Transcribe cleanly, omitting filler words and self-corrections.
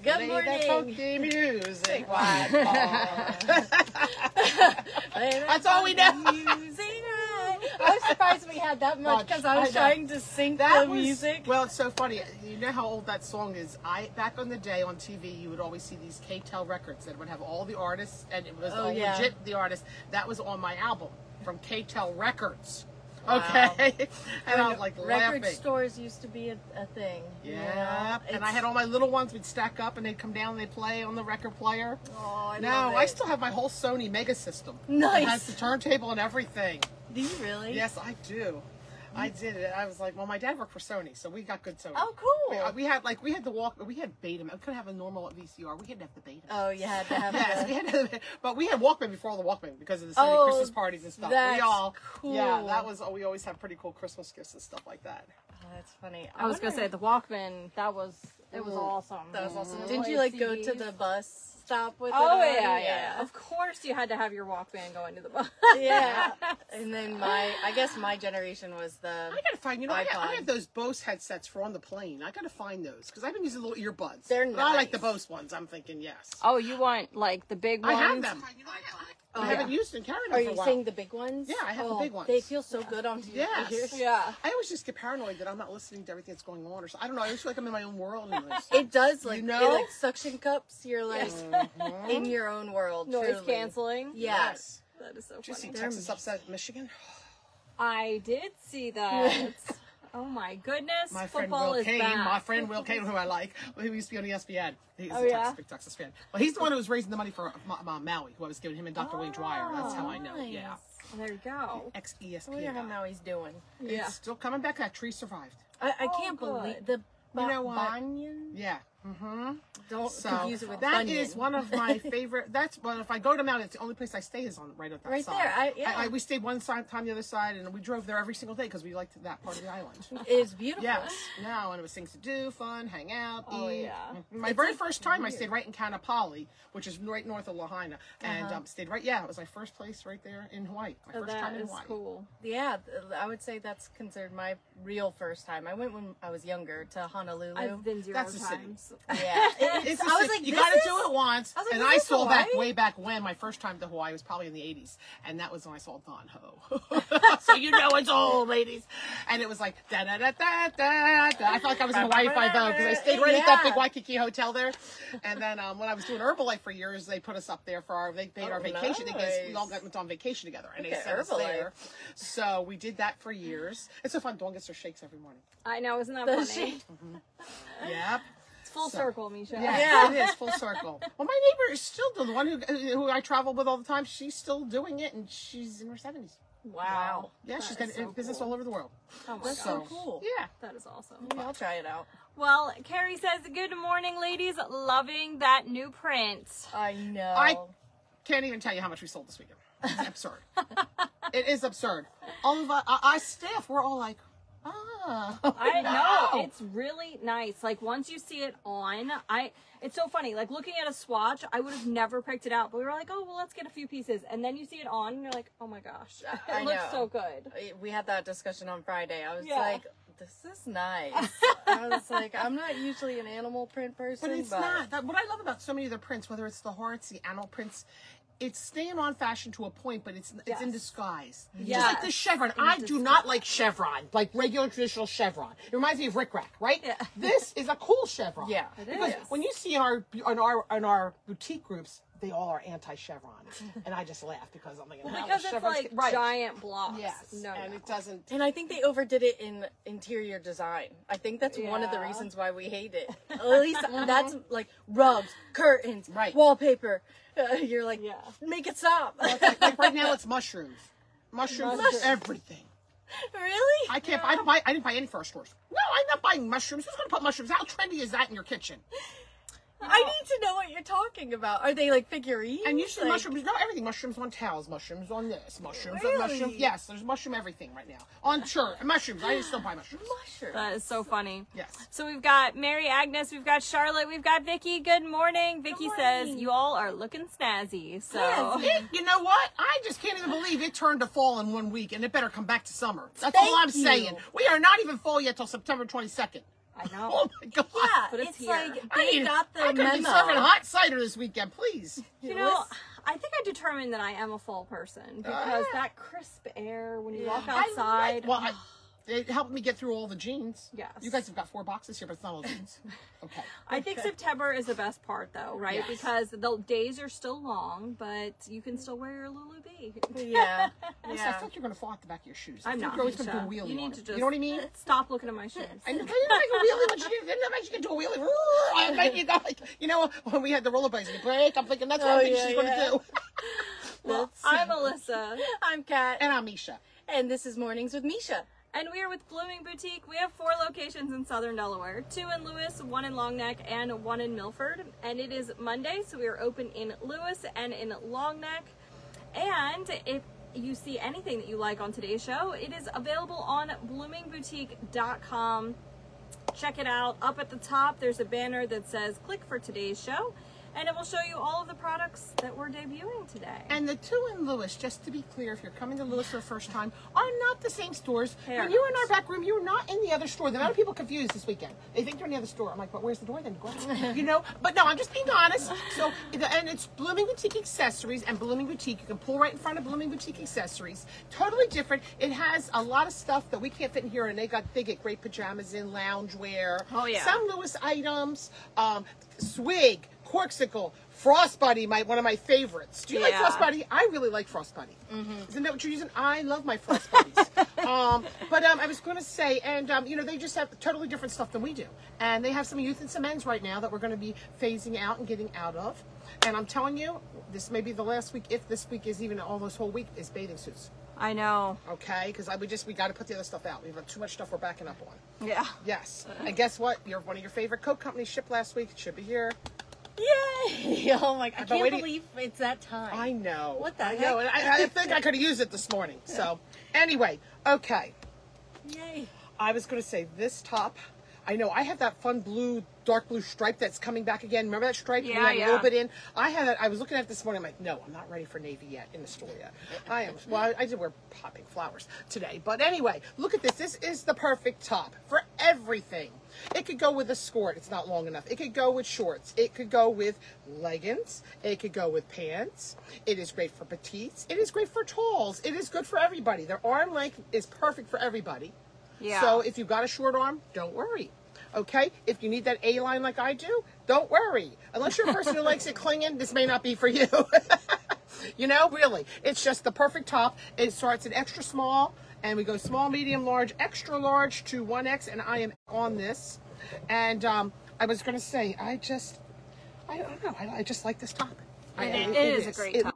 Good morning. The funky music. What? That's all we know. I was surprised we had that much because I was trying to sync the music. Well, it's so funny. You know how old that song is? Back on the day on TV, you would always see these K-Tel records that would have all the artists, and it was all legit the artists. That was on my album from K-Tel Records. Wow. Okay, and I was like record laughing. stores used to be a thing. Yeah, and I had all my little ones. We'd stack up, and they'd come down and they'd play on the record player. Oh, I still have my whole Sony Mega system. Nice. It has the turntable and everything. Do you really? Yes, I do. I did it. I was like, well, my dad worked for Sony, so we got good Sony. Oh, cool. We had the walk. We had Beta. We couldn't have a normal VCR. We had to have the Beta. Oh, you had to have. Yes, we had to, but we had Walkman before the Walkman because of the Sony Christmas parties and stuff. That's we all cool. Yeah, that was. We always had pretty cool Christmas gifts and stuff like that. Oh, that's funny. I was gonna say the Walkman. It was awesome. That was awesome. Didn't you like go to the bus stop with it? Oh yeah. Of course, you had to have your Walkman going to the bus. Yeah. And then I guess my generation was the. I gotta find. I have those Bose headsets for on the plane. I gotta find those because I've been using little earbuds. They're nice. nice. I like the Bose ones. I'm thinking yes. Oh, you want like the big ones? I have them. I haven't used and carried them Are for a you while. saying the big ones? Yeah, I have the big ones. They feel so good on your ears. Yeah. I always just get paranoid that I'm not listening to everything that's going on, or so. I don't know. I always feel like I'm in my own world. It does, like, you know? it like suction cups. You're like in your own world. Noise truly. canceling. Yes. That is so Did you see funny. Texas upset Michigan? I did see that. Oh my goodness! My friend Football Will is Kane, back. who I like, he used to be on ESPN. He's Oh, a big Texas fan. Well, he's the one who was raising the money for Maui, who I was giving him and Dr. Wayne Dwyer. That's how I know. nice. Yeah. There you go. Ex-ESPN. I wonder how guy. Maui's doing. Yeah. It's still coming back. That tree survived. I can't believe good. the You know what? Banyan. Yeah. Mm-hmm. Don't So confuse it with that Bunyan. is one of my favorite. That's well, if I go to Mount, it's the only place I stay is on right at that Right side. there. We stayed one time the other side, and we drove there every single day because we liked that part of the island. It is beautiful. Yes. No, and it was things to do, fun, hang out, Oh, eat. yeah. My very first time, I stayed right in Kanapali, which is right north of Lahaina, and stayed right. Yeah, it was my first place right there in Hawaii. My first time That in is Hawaii. cool. Yeah, I would say that's considered my real first time. I went when I was younger to Honolulu. I've been 0 That's a city. times. Yeah. It's I was like, you this got to is- do it once. I was like, and is I this saw that Hawaii? way back when. My first time to Hawaii was probably in the 80s. And that was when I saw Don Ho. So you know it's old, ladies. And it was like, da-da-da-da-da-da. I felt like I was in Hawaii 5-0 because I stayed right at that big Waikiki hotel there. And then when I was doing Herbalife for years, they put us up there for they paid our vacation. nice. We all went on vacation together. And they Okay, sent us Herbalife. there. So we did that for years. It's so fun. Dawn gets her shakes every morning. I know, isn't that Does funny? she? Yep. It's full circle, Misha. Yeah, it is full circle. Well, my neighbor is still the one who I travel with all the time. She's still doing it, and she's in her 70s. Wow. Yeah, she's That got is so business cool. all over the world. Oh my That's gosh. so cool. Yeah. That is awesome. Maybe I'll try it out. Well, Carrie says, good morning, ladies. Loving that new print. I know. I can't even tell you how much we sold this weekend. It's absurd. It is absurd. All of our staff, we're all like, ah. I wow. know, it's really nice. Like, once you see it on, it's so funny. Like, looking at a swatch, I would have never picked it out. But we were like, oh, well, let's get a few pieces. And then you see it on, and you're like, oh my gosh. I It looks know. so good. We had that discussion on Friday. I was Yeah. like, this is nice. I was like, I'm not usually an animal print person, But it's not. What I love about so many of the prints, whether it's the hearts, the animal prints, it's staying on fashion to a point, but it's in disguise. Yes. Just like the chevron. I do not like chevron, like regular traditional chevron. It reminds me of Rick Rack, right? Yeah. This is a cool chevron. Yeah, because is. when you see in our boutique groups, they all are anti-chevron, and I just laugh because I'm like, Because it's like giant blocks. Yes, No, and no. it doesn't. And I think they overdid it in interior design. I think that's one of the Yeah. reasons why we hate it. At least that's like rugs, curtains, Right. wallpaper. You're like, Yeah. make it stop. Like right now, it's mushrooms. Mushrooms is everything. Really? I can't. I didn't buy any for our stores. No, I'm not buying mushrooms. Who's gonna put mushrooms? How trendy is that in your kitchen? I need to know what you're talking about. Are they like figurines? And usually like, mushrooms, no, everything. Mushrooms on towels, mushrooms on this, mushrooms on Really? mushrooms. Yes, there's mushroom everything right now. On shirt, mushrooms. I just don't buy mushrooms. Mushrooms. That is so funny. Yes. So we've got Mary Agnes, we've got Charlotte, we've got Vicky. Good morning. Vicky says, you all are looking snazzy. So You know what? I just can't even believe it turned to fall in 1 week, and it better come back to summer. That's Thank all I'm you. saying. We are not even fall yet till September 22nd. I know. Oh my God. Yeah, But it's it's here. like I they mean, got the I could be memo. serving hot cider this weekend, please. You know, I think I determined that I am a fall person because that crisp air when you walk outside. It helped me get through all the jeans. Yes. You guys have got 4 boxes here, but it's not all jeans. Okay. I think September is the best part, though, right? Yes. Because the days are still long, but you can still wear your Lulu B. Yeah. I thought you were going to fall out the back of your shoes. I'm not. You're always going to do a Misha. wheelie. You need on to it. just You know what I mean? stop looking at my shoes. I know you make a wheelie, but you can do a wheelie. I bet you go like, you know, when we had the rollerblades and you break, I'm thinking that's what I think she's going to do. Well, I'm Alyssa. I'm Kat. And I'm Misha. And this is Mornings with Misha. And we are with Blooming Boutique. We have 4 locations in Southern Delaware, 2 in Lewis, 1 in Long Neck, and 1 in Milford. And it is Monday, so we are open in Lewis and in Long Neck. And if you see anything that you like on today's show, it is available on bloomingboutique.com. Check it out. Up at the top, there's a banner that says click for today's show. And it will show you all of the products that we're debuting today. And the 2 in Lewis, just to be clear, if you're coming to Lewis for the first time, are not the same stores. They When are you were in not. our back room, you were not in the other store. The amount of people confused this weekend. They think they're in the other store. I'm like, but where's the door then? Go ahead. You know? But no, I'm just being honest. So, and it's Blooming Boutique Accessories and Blooming Boutique. You can pull right in front of Blooming Boutique Accessories. Totally different. It has a lot of stuff that we can't fit in here, and they get great pajamas in, loungewear. Oh, yeah. Some Lewis items, swig, corksicle, Frostbuddy, one of my favorites. Do you like Yeah. Frostbuddy? I really like Frostbuddy. Isn't that what you're using? I love my Frostbuddies. But I was going to say, and you know, they just have totally different stuff than we do. And they have some youth and some men's right now that we're going to be phasing out and getting out of. And I'm telling you, this may be the last week, if this week is even almost whole week, is bathing suits. I know. Okay? Because we got to put the other stuff out. We've got too much stuff we're backing up on. Yeah. Yes. And guess what? One of your favorite coat companies shipped last week. It should be here. Yay! Oh my! I can't believe it's that time. I know. What the I heck? know. And I think I could have used it this morning. So, anyway, okay. Yay! I was going to say this top. I know I have that fun blue, dark blue stripe that's coming back again. Remember that stripe? Yeah, we had yeah. a little bit in. I had it. I was looking at it this morning. I'm like, no, I'm not ready for navy yet in the store yet. I am. Well, I did wear popping flowers today, but anyway, look at this. This is the perfect top for everything. It could go with a skirt. It's not long enough. It could go with shorts. It could go with leggings. It could go with pants. It is great for petites. It is great for talls. It is good for everybody. Their arm length is perfect for everybody. Yeah. So if you've got a short arm, don't worry. Okay? If you need that A-line like I do, don't worry. Unless you're a person who likes it clinging, this may not be for you. You know, really. It's just the perfect top. It starts at extra small, and we go small, medium, large, extra large to 1X, and I am on this. And I was going to say, I don't know. I just like this top. It is a great top.